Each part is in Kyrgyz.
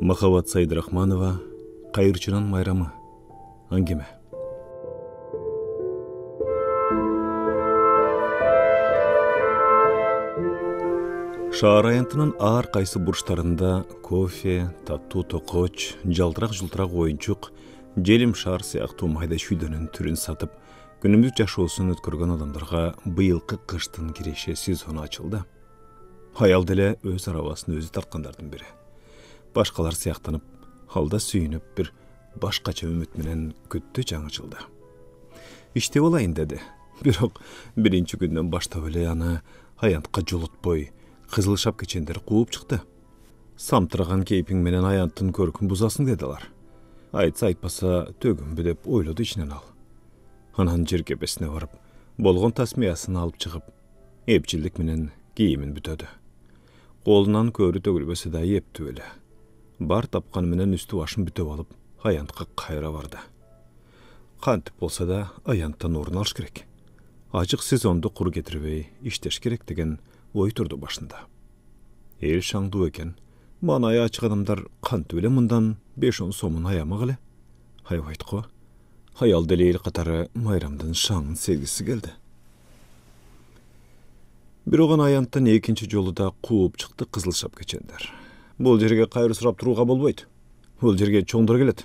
Махаббат Сайдырахманова, Кайырчынан майрамы. Аңгеме. Шаар аянтынын ар кайсы бурчтарында кофе, таттуу токоч, жалтырак-жылтырак оюнчук, желим шаар сыяктуу майда шүйдөнүн түрүн сатып, күнүмдүк жашоосун өткөргөн адамдарга быйылкы кыштын киреше сезону ачылды. Аял деле өз арабасын өзү тарткандардын бири. Башкалар сыяктанып, халда сүйүнүп, бир башкача үмүт менен күттү жаңычылды. Иштеп алайын деди. Бирок биринчи күндөн баштап эле аны аянтка жолотпой, кызыл шапкичендер кууп чыкты. Самтыраган кейпиң менен аянттын көркүн бузасың дедилар. Айтса айтпаса төгүнбү деп ойлоду ичинен ал. Анан жеркепесине барып, болгон тасмиясын алып чыгып, эпчилдик менен кийимин бүтөдү. Колунан көрү төгүлбөсө да эптүү эле. Бар тапканы менен үстү башын бүтөп алып, аянтка кайра барды. Кантип болсо да аянттан орун алыш керек. Ачык сезонду кур кетирбей иштеш керек деген ой турду башында. Эл шаңдуу экен. Маанайы ачык адамдар кантип эле мындан 5-10 сомун аямак эле? Аябайт го. Аял деле эл катары майрамдын шаңын сезгиси келди. Бирок аянттан экинчи жолу да кууп чыкты кызыл шапкичендер. Бул жерге кайры сурап турууга болбойт. Бул жерге чоңдор келет.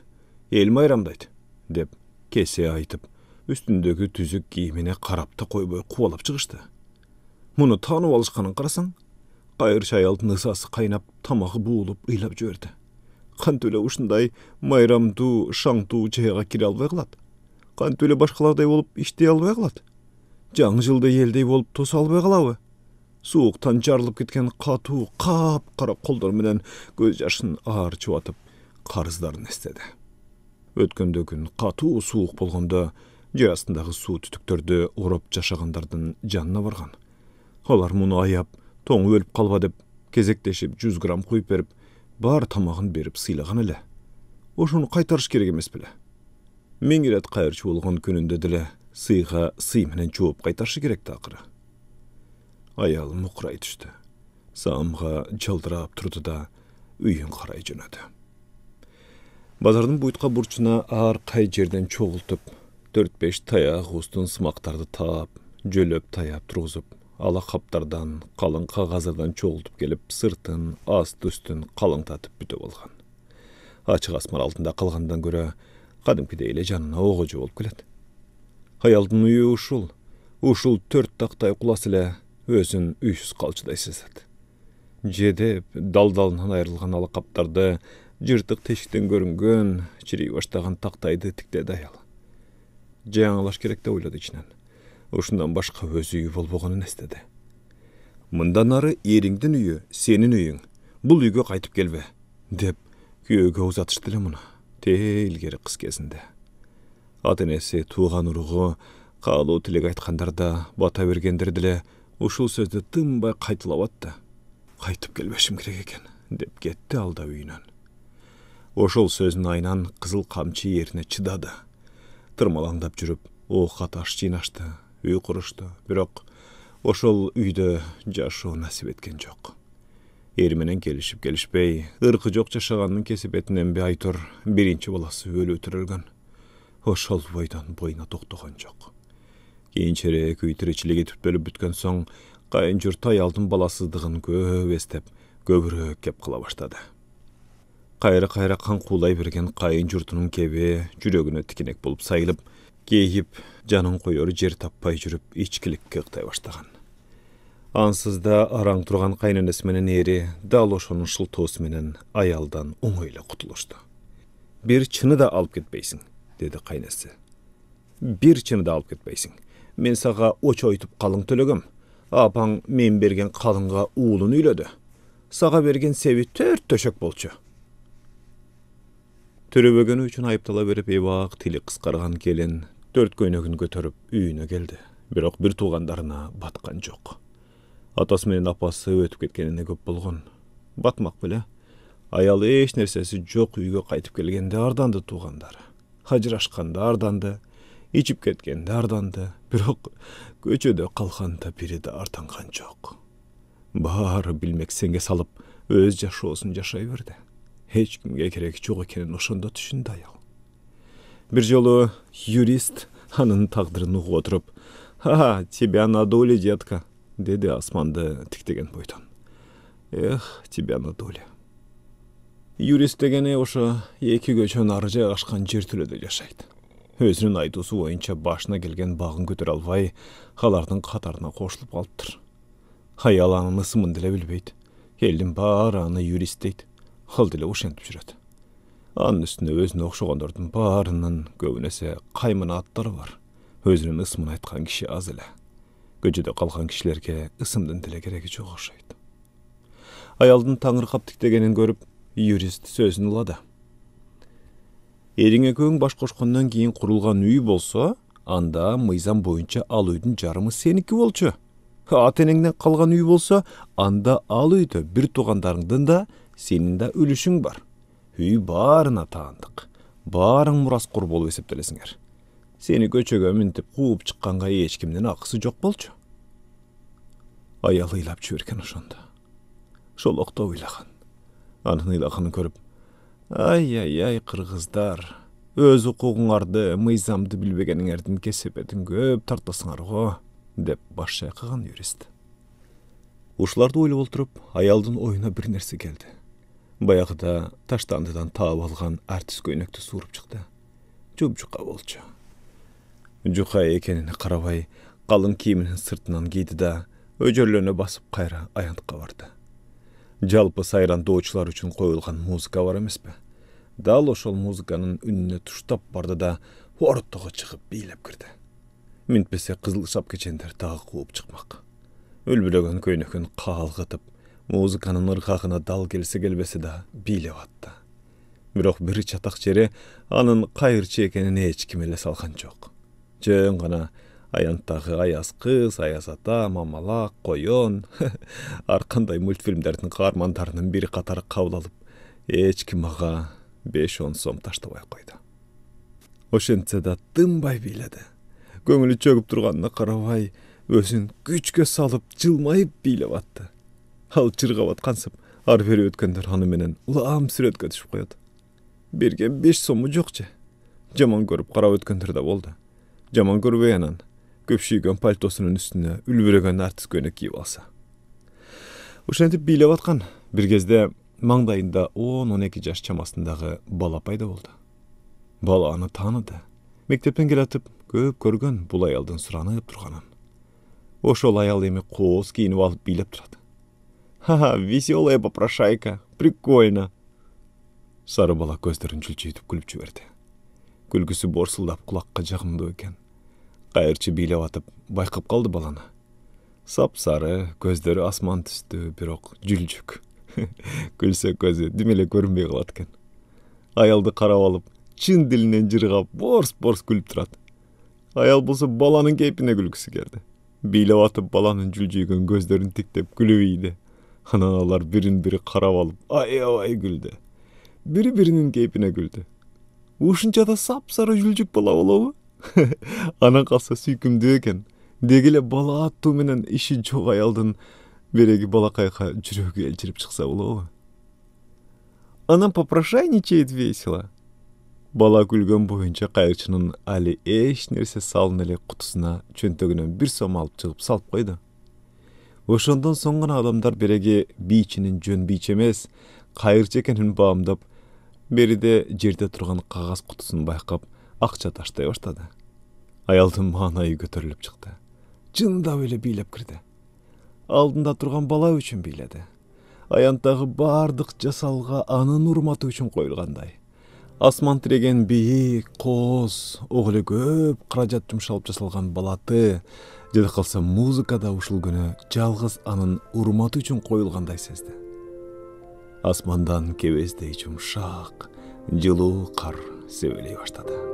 Эл майрамдайт, деп кесе айтып, үстүндөгү түзүк кийимине карап да койбой кубалап чыгышты. Муну таанып алышканын карасаң, кайырчы аялдын ысасы кайнап, тамагы буулуп, ыйлап жиберди. Кантип эле ушундай майрамдуу, шаңдуу жайга кире албай калат? Кантип эле башкалардай болуп иштей албай калат? Жаңы жылда элдей болуп тоса албай калабы? Сууктан жарылып кеткен катуу, кап-кара колдор менен көз жашын аар чубатып, карыздарын эстеди. Өткөндө күн катуу суук болгондо жер астындагы суу түтүктөрдү ороп жашагандардын жанына барган. Алар муну аяп, тоңу өлүп калба деп, кезектешип 100 грамм куюп берип, бар тамагын берип сыйлаган эле. Ошону кайтарыш керек эмес беле? Миң ирет кайырчы болгон күнүндө деле сыйга сый менен жооп кайтарышы керек да акыры. Аял мукурай түштү. Саамга жалдырап турду да үйүн карай жөнөдү. Базардын буйтка бурчуна ар кай жерден чогултуп, 4-5 таяк устун сымактарды таап, жөлөп таяп тургузуп, ала каптардан, калың кагаздардан чогултуп келип, сыртын, аст-үстүн калыңтатып бүтөп алган. Ачык асман алдында калгандан көрө кадимкидей эле жанына огожо болуп келет. Аялдын үйү ушул 4 тактай кулас эле өзүн үйсүз калчыдай сезет. Жедеп, далдалынан айрылган ала каптарды, жыртык тешиктен көрүнгөн, чирей баштаган тактайды тиктеди аял. Жаңылаш керек деп ойлоду ичинен. Ушундан башка өз үйү болбогонун эстеди. Мындан ары эриңдин үйү, сенин үйүң. Бул үйгө кайтып келбе, деп күйөөгө узатышты эле муну. Илгери кыз кезинде. Ата-энеси, тууган уругу, каалоо тилек айткандар да, бата бергендер деле ушул сөздү тынбай кайталап атты. Кайтып келбешим керек экен, деп кетти алда үйүнөн. Ошол сөздүн айынан кызыл камчы эрине чыдады. Тырмалаңдап жүрүп, оокат аш жыйнашты, үй курушту. Бирок ошол үйдө жашоо насип эткен жок. Ери менен келишип келишпей, ыркы жок жашаганын кесепетинен айтор биринчи баласы өлүп төрөлгөн. Ошол бойдон боюна токтогон жок. Кийинчерээк үй тиричилиги түптөлүп бүткөн соң, кайын журт аялдын баласыздыгын көп эстеп, көбүрөөк кеп кала баштады. Кайра-кайра кан куулай берген кайын журтунун кеби жүрөгүнө тикенек болуп сайылып, кейип, жанын коёр жер таппай жүрүп, ичкиликке ыктай баштаган. Ансыз да араң турган кайненеси менен эри дал ошонун шылтоосу менен аялдан оңой эле кутулушту. Бир чыны да алып кетпейсиң, деди кайнеси. Бир чыны да алып кетпейсиң. Мен сага очойтуп калың төлөгөм. Апаң мен берген калыңга уулун үйлөдү. Сага берген себи 4 төшөк болчу. Төрөбөгөнү үчүн айыптала берип, эбак тили кыскарган келин 4 көйнөгүн көтөрүп үйүнө келди. Бирок бир туугандарына баткан жок. Атасы менен апасы өтүп кеткенине көп болгон. Батмак беле. Аял эч нерсеси жок үйгө кайтып келгенде арданды туугандары. Ажырашканда арданды, ичип кеткенде арданды. Бирок көчөдө калганда бири да артанган жок. Баары билмек сенге салып, өз жашоосун жашай берди. Hiç kimge kereki çok ekenen oşonda düşündü ayal. Bir jolu yurist anın taqdırını oturup, "Ha, тебя надули, детка", dedi asmandı tiktegen boydan. Тебя надули. Yurist degene oşa eki göçön arıca aşkan jertülöde yaşaydı. Özünün aydusu boyunca başına gelgen bağın götür alvay, halardın katarına koşulup kalıptır. Hayalanın ısımın dile bilbeydi. Eldin bağırağını yurist deydi. Hal dile oşentip jüredi. Anın üstüne özüne okşogandardın bağırının gövünese kaymına atları var. Özünün ısmını aytkan kişi az ile. Göcede kalkan kişilerge ısımdın dile gereki çok okşaydı. Ayaldın tanrı kaptık degenin görüp, yurist sözünü uladı. Eriňe köň baş koşkandan keyin kurulgan üy bolsa, anda mıyzam boyunca al üydün jarımı seniki bolçu. Atenengden kalgan üy bolsa, anda al üydü bir tuğandarыңdın da senin de ölüşüň bar. Üy barına taandyk. Barıň muraskur bolup esepdelesiňer. Seni göçöge mintip kuup çıkkanga hiç kimden akысы jok bolçu. Ayal ыйлап çüberken oşonda. Şolokta uylagan. Anın ыйлagany görüp, ay kırgızlar, öz hukuguňardy, mıyzamdy bilbegeniňerden kesepedin köp tartasyňar go, dep baş çaykagan yurist. Uşlarda oýlap olturup, ayaldın oyuna bir nerse geldi. Bayagıda taştandydan taap algan artist köýnekdi surup çykdy. Jubjuka bolçu. Juka ekenine karabay, kalın kiyiminin sırtынан giydi da, öjörlerine basıp kayra ayantıkka vardı. Jalpı sayran doğuçular üçün koyulgan muzika var emes be. Dal oşol muzikanın ününe tuştap bardı da, ortağa çıkıp biylep girdi. Mintbese kızıl şap geçender dağı kuup çıkmak. Ölbülögen köynekün kalgıtıp, muzikanın ırkağına dal gelse gelbesi da biylep attı. Birok biri çatak jere anın kayırçı ekenine hiç kimele salgan jok. Jön gana ayantağı ayas kız, ayas ata, mamalak, koyon, arkanday multfilmlerinin kahramanlarının biri katarı kabul alıp, hiç kim ağa 5-10 som taştabay koydu. Oşentse da tımbay biledi. Göңülü çöküp durganına karabay, özün güçke salıp, jılmayıp bilep attı. Al çırgap atkansıp, arberi ötkender hanı menen ulam süretke düşüp koydu. Bergen 5 somu jokça. Jaman görüp karap ötkender de boldu. Jaman görbeýänan, köpşüýgen paltosunun üstüne ülbüregen artist köýnek giyip alsa. Uşentip biylep atkan, bir gezde maňdaýynda 10-12 ýaş çamasyndagy bala paýda boldy. Bala any tanydy. Mektepden gelatyp, köp görgen bul aýaldan suranyp durganan. Oşol aýal emi koz kiyinip alyp biylep turady. Ha, весёлая попрошайка, прикольно. Sarı bala gözlerini jülçüýtip gülüp jüberdi. Gülgüsü borsuldap kulakka jagymdy eken. Gaýyrçy biylep atyp baýkap kaldy balany. Sap sarı, gözleri asman tüstü, birok jüljük. Gülse gözü dimele görünbey kalatken. Ayaldy karap alıp, çyn dilinden jırgap bors gülüp turat. Ayal bolsa balanın keypine gülgüsü geldi. Biylep atyp balanın jüljüýgen gözlerini tiktep gülüp iydi. Ananalar birin biri karap alıp ay güldü. Biri birinin keypine güldü. Uşunca da sapsarı jüljük bala bolabı. Ana kalsa süykümdü eken. Degile bala attu menen işi çok ayaldın. Beregi balakayka jürögü elçirip çıksa bolabı. Anam попрошайничает весело. Bala gülgön boyunca kayıkçının ali eş nerse salın ele kutusuna çöntögünen bir som alıp çıkıp salıp koydu. Oşondan soňra adamlar beregi biçinin jön biç emes, kayırçı ekenini bağımdap, beride jerde turgan kagaz kutusunu baykap, akça taştay başladı. Ayaldın manayı götürülüp çıktı. Jynda öyle biylep girdi. Aldında turgan bala üçün biyledi. Ayantağı bardyk jasalga anın urmaty üçün koyulganday. Asman tiregen biyik, koz, oğlu köp karajat jumşalyp jasalgan balaty, jada kalsa muzikada uşul günü jalgız anın urmaty üçün koyulganday sezdi. Asmandan kebezdey jumşak, jyly kar sebeley başladı.